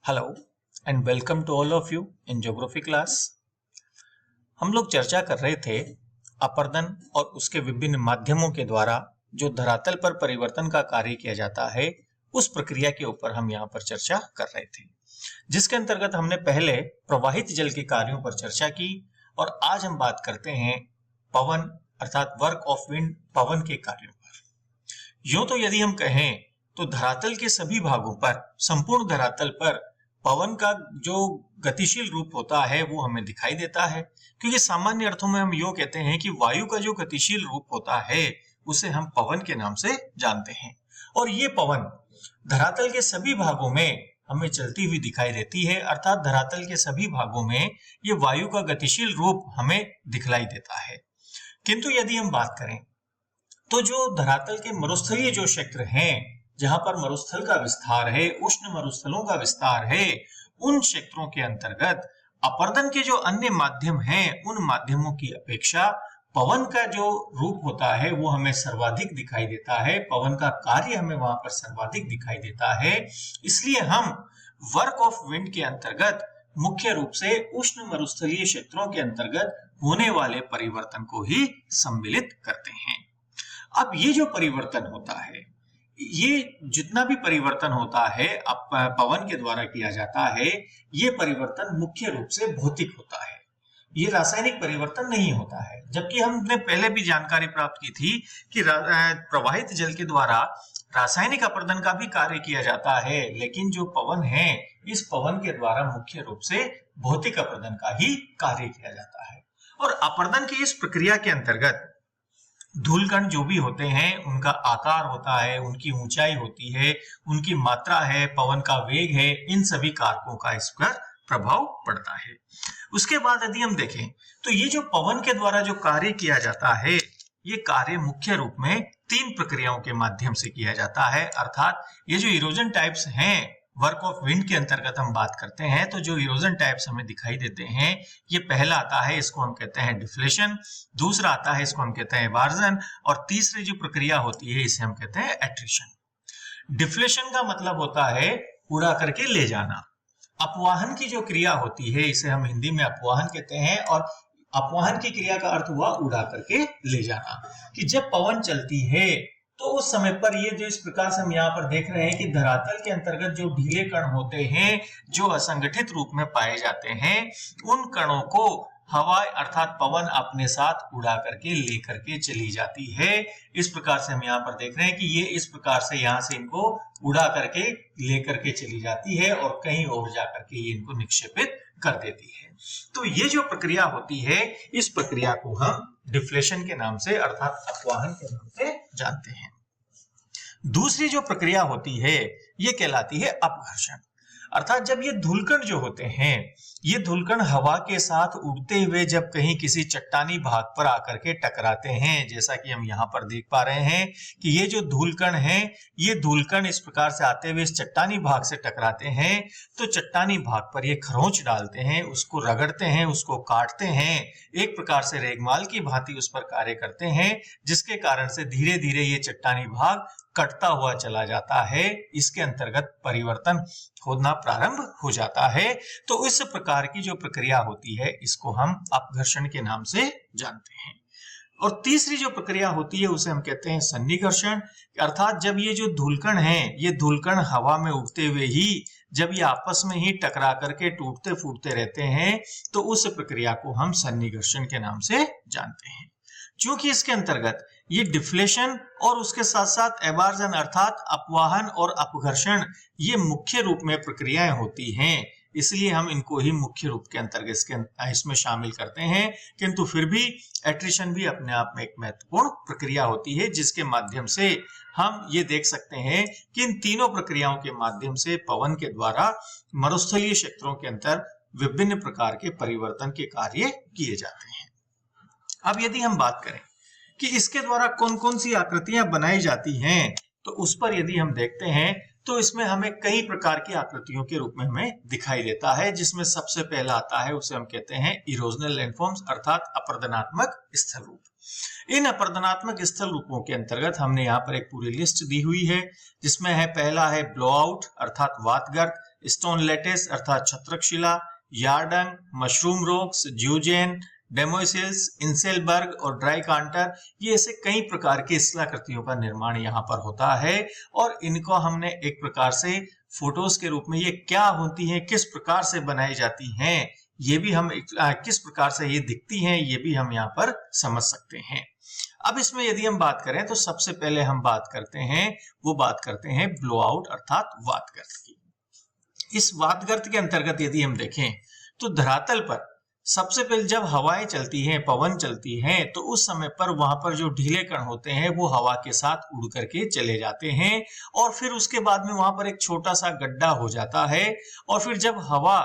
Hello and welcome to all of you in geography class. हम लोग चर्चा कर रहे थे अपरदन और उसके विभिन्न माध्यमों के द्वारा जो धरातल पर परिवर्तन का कार्य किया जाता है उस प्रक्रिया के ऊपर हम यहाँ पर चर्चा कर रहे थे, जिसके अंतर्गत हमने पहले प्रवाहित जल के कार्यों पर चर्चा की और आज हम बात करते हैं पवन अर्थात वर्क ऑफ विंड, पवन के कार्यों पर। यूं तो यदि हम कहें तो धरातल के सभी भागों पर, संपूर्ण धरातल पर पवन का जो गतिशील रूप होता है वो हमें दिखाई देता है, क्योंकि सामान्य अर्थों में हम यूं कहते हैं कि वायु का जो गतिशील रूप होता है उसे हम पवन के नाम से जानते हैं। और ये पवन धरातल के सभी भागों में हमें चलती हुई दिखाई देती है, अर्थात धरातल के सभी भागों में ये वायु का गतिशील रूप हमें दिखलाई देता है। किंतु यदि हम बात करें तो जो धरातल के मरुस्थलीय जो क्षेत्र हैं, जहां पर मरुस्थल का विस्तार है, उष्ण मरुस्थलों का विस्तार है, उन क्षेत्रों के अंतर्गत अपरदन के जो अन्य माध्यम हैं, उन माध्यमों की अपेक्षा पवन का जो रूप होता है वो हमें सर्वाधिक दिखाई देता है, पवन का कार्य हमें वहां पर सर्वाधिक दिखाई देता है। इसलिए हम वर्क ऑफ विंड के अंतर्गत मुख्य रूप से उष्ण मरुस्थलीय क्षेत्रों के अंतर्गत होने वाले परिवर्तन को ही सम्मिलित करते हैं। अब ये जो परिवर्तन होता है, ये जितना भी परिवर्तन होता है अब पवन के द्वारा किया जाता है, ये परिवर्तन मुख्य रूप से भौतिक होता है, ये रासायनिक परिवर्तन नहीं होता है। जबकि हमने पहले भी जानकारी प्राप्त की थी कि प्रवाहित जल के द्वारा रासायनिक अपरदन का भी कार्य किया जाता है, लेकिन जो पवन है, इस पवन के द्वारा मुख्य रूप से भौतिक अपरदन का ही कार्य किया जाता है। और अपरदन की इस प्रक्रिया के अंतर्गत धूलकण जो भी होते हैं उनका आकार होता है, उनकी ऊंचाई होती है, उनकी मात्रा है, पवन का वेग है, इन सभी कारकों का इस पर प्रभाव पड़ता है। उसके बाद यदि हम देखें तो ये जो पवन के द्वारा जो कार्य किया जाता है, ये कार्य मुख्य रूप में 3 प्रक्रियाओं के माध्यम से किया जाता है। अर्थात ये जो इरोजन टाइप्स हैं, वर्क ऑफ विंड के अंतर्गत हम बात करते हैं तो जो इरोजन टाइप्स हमें दिखाई देते हैं, ये पहला आता है, इसको हम कहते हैं डिफ्लेशन, दूसरा आता है, इसको हम कहते हैं एबार्जन, और तीसरी जो प्रक्रिया होती है इसे हम कहते हैं एट्रिशन। डिफ्लेशन का मतलब होता है उड़ा करके ले जाना। अपवाहन की जो क्रिया होती है इसे हम हिंदी में अपवाहन कहते हैं, और अपवाहन की क्रिया का अर्थ हुआ उड़ा करके ले जाना। कि जब पवन चलती है तो उस समय पर ये जो इस प्रकार से हम यहाँ पर देख रहे हैं कि धरातल के अंतर्गत जो ढीले कण होते हैं, जो असंगठित रूप में पाए जाते हैं, उन कणों को हवा अर्थात पवन अपने साथ उड़ा करके ले करके चली जाती है। इस प्रकार से हम यहाँ पर देख रहे हैं कि ये इस प्रकार से यहाँ से इनको उड़ा करके ले करके चली जाती है और कहीं और जा करके ये इनको निक्षेपित कर देती है। तो ये जो प्रक्रिया होती है, इस प्रक्रिया को हम डिफ्लेशन के नाम से अर्थात अपवाहन के नाम से जानते हैं। दूसरी जो प्रक्रिया होती है ये कहलाती है अपघर्षण। अर्थात जब ये धूलकण जो होते हैं, ये धूलकण हवा के साथ उड़ते हुए जब कहीं किसी चट्टानी भाग पर आकर के टकराते हैं, जैसा कि हम यहाँ पर देख पा रहे हैं कि ये जो धूलकण हैं, ये धूलकण इस प्रकार से आते हुए इस चट्टानी भाग से टकराते हैं, तो चट्टानी भाग पर ये खरोंच डालते हैं, उसको रगड़ते हैं, उसको काटते हैं, एक प्रकार से रेगमाल की भांति उस पर कार्य करते हैं, जिसके कारण से धीरे धीरे ये चट्टानी भाग कटता हुआ चला जाता है। इसके अंतर्गत परिवर्तन होना प्रारंभ हो जाता है। तो इस प्रकार की जो प्रक्रिया होती है इसको हम अपघर्षण के नाम से जानते हैं। और तीसरी जो प्रक्रिया होती है उसे हम कहते हैं सन्निकर्षण। अर्थात जब ये जो धूलकण हैं, ये धूलकण हवा में उड़ते हुए ही जब ये आपस में ही टकरा करके टूटते फूटते रहते हैं, तो उस प्रक्रिया को हम सन्निकर्षण के नाम से जानते हैं। क्योंकि इसके अंतर्गत ये डिफ्लेशन और उसके साथ साथ एबार्जन अर्थात अपवाहन और अपघर्षण, ये मुख्य रूप में प्रक्रियाएं होती हैं, इसलिए हम इनको ही मुख्य रूप के अंतर्गत इसमें शामिल करते हैं। किंतु फिर भी एट्रिशन भी अपने आप में एक महत्वपूर्ण प्रक्रिया होती है, जिसके माध्यम से हम ये देख सकते हैं कि इन तीनों प्रक्रियाओं के माध्यम से पवन के द्वारा मरुस्थलीय क्षेत्रों के अंदर विभिन्न प्रकार के परिवर्तन के कार्य किए जाते हैं। अब यदि हम बात करें कि इसके द्वारा कौन कौन सी आकृतियां बनाई जाती हैं, तो उस पर यदि हम देखते हैं तो इसमें हमें कई प्रकार की आकृतियों के रूप में हमें दिखाई देता है, जिसमें सबसे पहला आता है, उसे हम कहते हैं इरोजनल लैंडफॉर्म्स अर्थात अपरदनात्मक स्थल रूप। इन अपरदनात्मक स्थल रूपों के अंतर्गत हमने यहाँ पर एक पूरी लिस्ट दी हुई है, जिसमें है पहला है ब्लोआउट अर्थात वातगर्त, स्टोन लेटेस अर्थात छत्रक शिला, यार्डंग, मशरूम रॉक्स, ज्यूजेन, डेमोसिल्स, इंसेलबर्ग और ड्राई कांटर, ये ऐसे कई प्रकार की शिलाकृतियों का निर्माण यहाँ पर होता है। और इनको हमने एक प्रकार से फोटोज के रूप में ये क्या होती हैं, किस प्रकार से बनाई जाती हैं, ये भी हम किस प्रकार से ये दिखती हैं, ये भी हम यहाँ पर समझ सकते हैं। अब इसमें यदि हम बात करें तो सबसे पहले हम बात करते हैं ब्लो आउट अर्थात वातगर्त की। इस वातगर्त के अंतर्गत यदि हम देखें तो धरातल पर सबसे पहले जब हवाएं चलती हैं, पवन चलती हैं, तो उस समय पर वहां पर जो ढीले कण होते हैं वो हवा के साथ उड़ करके चले जाते हैं और फिर उसके बाद में वहां पर एक छोटा सा गड्ढा हो जाता है और फिर जब हवा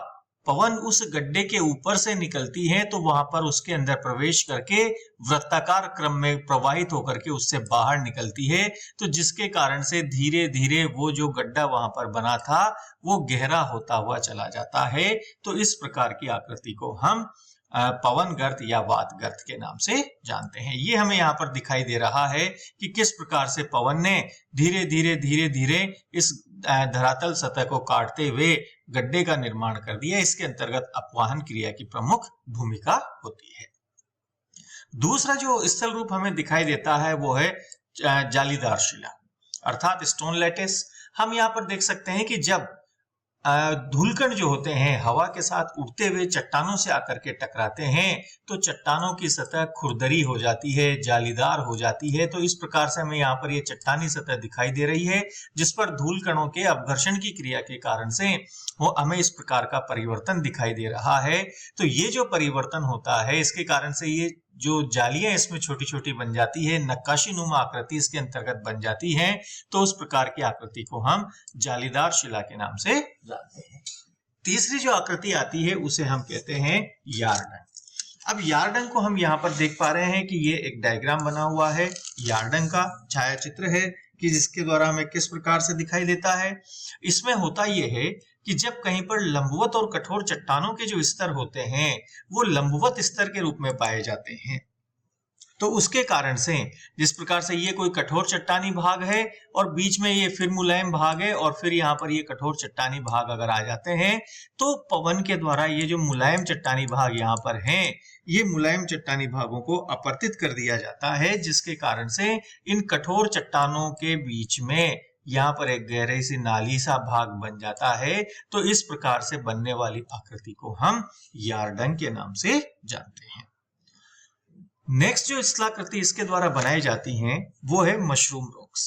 पवन उस गड्ढे के ऊपर से निकलती है तो वहां पर उसके अंदर प्रवेश करके वृत्ताकार क्रम में प्रवाहित होकर के उससे बाहर निकलती है, तो जिसके कारण से धीरे धीरे वो जो गड्ढा वहां पर बना था वो गहरा होता हुआ चला जाता है। तो इस प्रकार की आकृति को हम पवन गर्त या वात गर्त के नाम से जानते हैं। ये हमें यहाँ पर दिखाई दे रहा है कि किस प्रकार से पवन ने धीरे धीरे इस धरातल सतह को काटते हुए गड्ढे का निर्माण कर दिया। इसके अंतर्गत अपवाहन क्रिया की प्रमुख भूमिका होती है। दूसरा जो स्थल रूप हमें दिखाई देता है वो है जालीदार शिला अर्थात स्टोन लेटेस। हम यहाँ पर देख सकते हैं कि जब धूलकण जो होते हैं हवा के साथ उड़ते हुए चट्टानों से आकर के टकराते हैं तो चट्टानों की सतह खुरदरी हो जाती है, जालीदार हो जाती है। तो इस प्रकार से हमें यहाँ पर ये चट्टानी सतह दिखाई दे रही है जिस पर धूलकणों के अपघर्षण की क्रिया के कारण से वो हमें इस प्रकार का परिवर्तन दिखाई दे रहा है। तो ये जो परिवर्तन होता है इसके कारण से ये जो जालियां इसमें छोटी छोटी बन जाती है, नक्काशी नुमा आकृति इसके अंतर्गत बन जाती है, तो उस प्रकार की आकृति को हम जालीदार शिला के नाम से जानते हैं। तीसरी जो आकृति आती है उसे हम कहते हैं यार्डंग। अब यार्डंग को हम यहाँ पर देख पा रहे हैं कि ये एक डायग्राम बना हुआ है, यार्डंग का छायाचित्र है कि जिसके द्वारा हमें किस प्रकार से दिखाई देता है। इसमें होता यह है कि जब कहीं पर लंबवत और कठोर चट्टानों के जो स्तर होते हैं वो लंबवत स्तर के रूप में पाए जाते हैं, तो उसके कारण से जिस प्रकार से ये कोई कठोर चट्टानी भाग है और बीच में ये फिर मुलायम भाग है और फिर यहाँ पर ये कठोर चट्टानी भाग अगर आ जाते हैं तो पवन के द्वारा ये जो मुलायम चट्टानी भाग यहाँ पर हैं, ये मुलायम चट्टानी भागों को अपवर्तित कर दिया जाता है, जिसके कारण से इन कठोर चट्टानों के बीच में यहाँ पर एक गहरी सी नाली सा भाग बन जाता है। तो इस प्रकार से बनने वाली आकृति को हम यार्डंग के नाम से जानते हैं। नेक्स्ट जो शिलाकृति इसके द्वारा बनाई जाती हैं वो है मशरूम रॉक्स।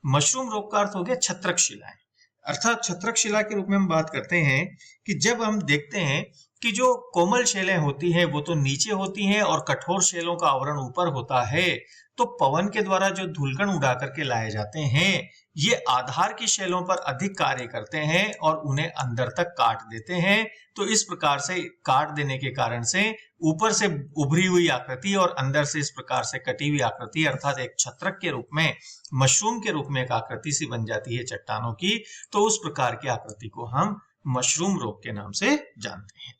मशरूम रॉक का अर्थ हो गया छत्रक शिलाएं, अर्थात छत्रक शिला के रूप में हम बात करते हैं कि जब हम देखते हैं कि जो कोमल शैलें होती हैं वो तो नीचे होती हैं और कठोर शैलों का आवरण ऊपर होता है, तो पवन के द्वारा जो धूलकण उड़ा करके लाए जाते हैं ये आधार की शैलों पर अधिक कार्य करते हैं और उन्हें अंदर तक काट देते हैं। तो इस प्रकार से काट देने के कारण से ऊपर से उभरी हुई आकृति और अंदर से इस प्रकार से कटी हुई आकृति अर्थात एक छत्रक के रूप में, मशरूम के रूप में एक आकृति सी बन जाती है चट्टानों की। तो उस प्रकार की आकृति को हम मशरूम रॉक के नाम से जानते हैं।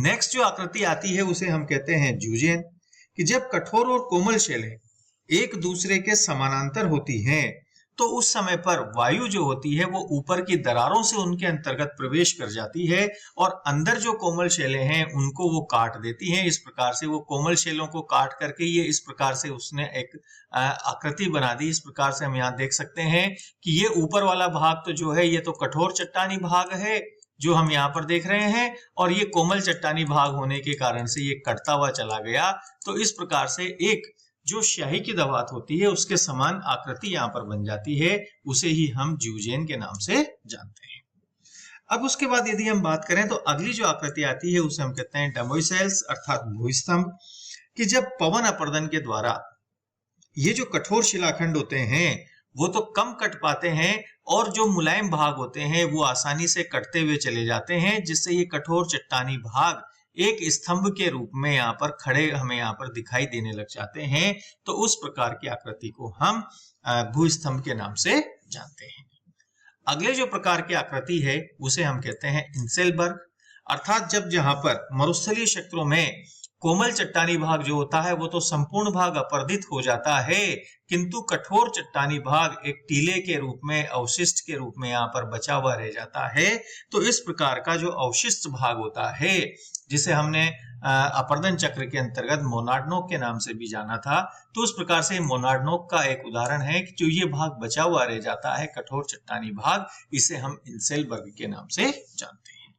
नेक्स्ट जो आकृति आती है उसे हम कहते हैं ज्यूजेन, कि जब कठोर और कोमल शैलें एक दूसरे के समानांतर होती हैं तो उस समय पर वायु जो होती है वो ऊपर की दरारों से उनके अंतर्गत प्रवेश कर जाती है और अंदर जो कोमल शैलें हैं उनको वो काट देती हैं। इस प्रकार से वो कोमल शैलों को काट करके ये इस प्रकार से उसने एक आकृति बना दी। इस प्रकार से हम यहाँ देख सकते हैं कि ये ऊपर वाला भाग तो जो है ये तो कठोर चट्टानी भाग है जो हम यहाँ पर देख रहे हैं और ये कोमल चट्टानी भाग होने के कारण से ये कटता हुआ चला गया। तो इस प्रकार से एक जो स्याही की दवात होती है उसके समान आकृति यहाँ पर बन जाती है, उसे ही हम ज्यूजेन के नाम से जानते हैं। अब उसके बाद यदि हम बात करें तो अगली जो आकृति आती है उसे हम कहते हैं डेमोसेल्स अर्थात भूस्तंभ, कि जब पवन अपर्दन के द्वारा ये जो कठोर शिलाखंड होते हैं वो तो कम कट पाते हैं और जो मुलायम भाग होते हैं वो आसानी से कटते हुए चले जाते हैं, जिससे ये कठोर चट्टानी भाग एक स्तंभ के रूप में यहाँ पर खड़े हमें यहाँ पर दिखाई देने लग जाते हैं। तो उस प्रकार की आकृति को हम भूस्तंभ के नाम से जानते हैं। अगले जो प्रकार की आकृति है उसे हम कहते हैं इंसेलबर्ग, अर्थात जब जहां पर मरुस्थलीय क्षेत्रों में कोमल चट्टानी भाग जो होता है वो तो संपूर्ण भाग अपरदित हो जाता है, किंतु कठोर चट्टानी भाग एक टीले के रूप में, अवशिष्ट के रूप में यहाँ पर बचा हुआ रह जाता है। तो इस प्रकार का जो अवशिष्ट भाग होता है, जिसे हमने अपरदन चक्र के अंतर्गत मोनाडनोक के नाम से भी जाना था, तो उस प्रकार से मोनाडनोक का एक उदाहरण है कि जो ये भाग बचा हुआ रह जाता है, कठोर चट्टानी भाग, इसे हम इंसेल वर्ग के नाम से जानते हैं।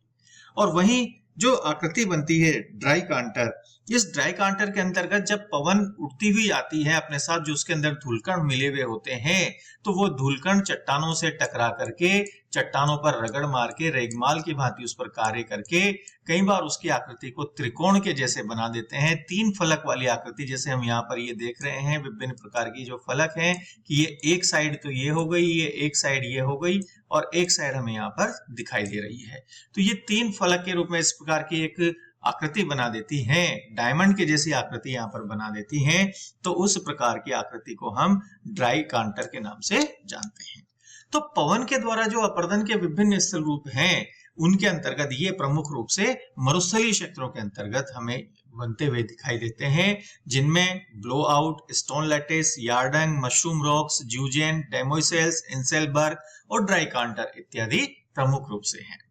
और वहीं जो आकृति बनती है ड्राई कांटर, इस ड्राई कांटर के अंतर्गत जब पवन उड़ती हुई आती है अपने साथ जो उसके अंदर धूलकण मिले हुए होते हैं, तो वो धूलकण चट्टानों से टकरा करके, चट्टानों पर रगड़ मार के, रेगमाल की भांति उस पर कार्य करके कई बार उसकी आकृति को त्रिकोण के जैसे बना देते हैं। 3 फलक वाली आकृति, जैसे हम यहाँ पर ये देख रहे हैं विभिन्न प्रकार की जो फलक हैं, कि ये एक साइड तो ये हो गई, ये एक साइड ये हो गई, और एक साइड हमें यहाँ पर दिखाई दे रही है। तो ये 3 फलक के रूप में इस प्रकार की एक आकृति बना देती हैं, डायमंड के जैसी आकृति यहाँ पर बना देती हैं। तो उस प्रकार की आकृति को हम ड्राई कांटर के नाम से जानते हैं। तो पवन के द्वारा जो अपरदन के विभिन्न स्थल रूप हैं, उनके अंतर्गत ये प्रमुख रूप से मरुस्थलीय क्षेत्रों के अंतर्गत हमें बनते हुए दिखाई देते हैं, जिनमें blow out, stone lattice, yardang, mushroom rocks, zeugen, demoiselles, inselberg और ड्राई कांटर इत्यादि प्रमुख रूप से हैं।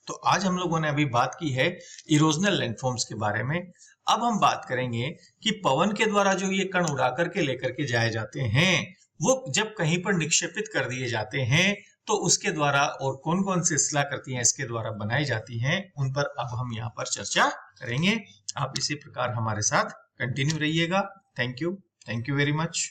तो आज हम लोगों ने अभी बात की है इरोजनल लैंडफॉर्म्स के बारे में। अब हम बात करेंगे कि पवन के द्वारा जो ये कण उड़ा करके लेकर के जाए जाते हैं, वो जब कहीं पर निक्षेपित कर दिए जाते हैं, तो उसके द्वारा और कौन कौन सी शिलाकृतियां इसके द्वारा बनाई जाती हैं, उन पर अब हम यहाँ पर चर्चा करेंगे। आप इसी प्रकार हमारे साथ कंटिन्यू रहिएगा। Thank you very much.